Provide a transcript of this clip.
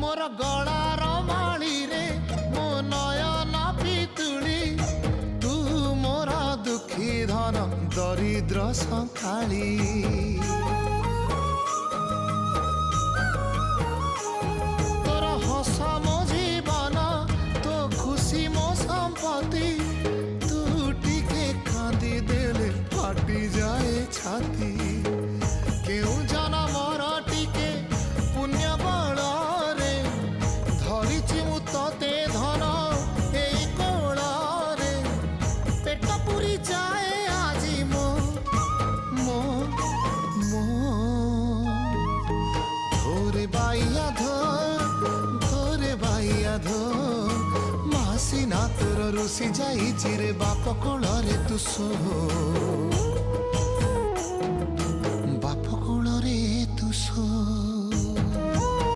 मोर गलार माली रे मो नयन पितुली तू मोर दुखी धन दरिद्र संखाली तोर हस मो जीवन तो खुशी मो संपत्ति तू टिके कांदी देले फाटी जाए छाती केउ जनमर टिके पुण्य बल रे धरिछि मु तते धन एई कोल रे पेट पुरी जाए आजी मो मो मो धोरे बाइया धोरे बाइया धो मासी ना तोर रुसी जाई चिरे बाप कोल रे तू सो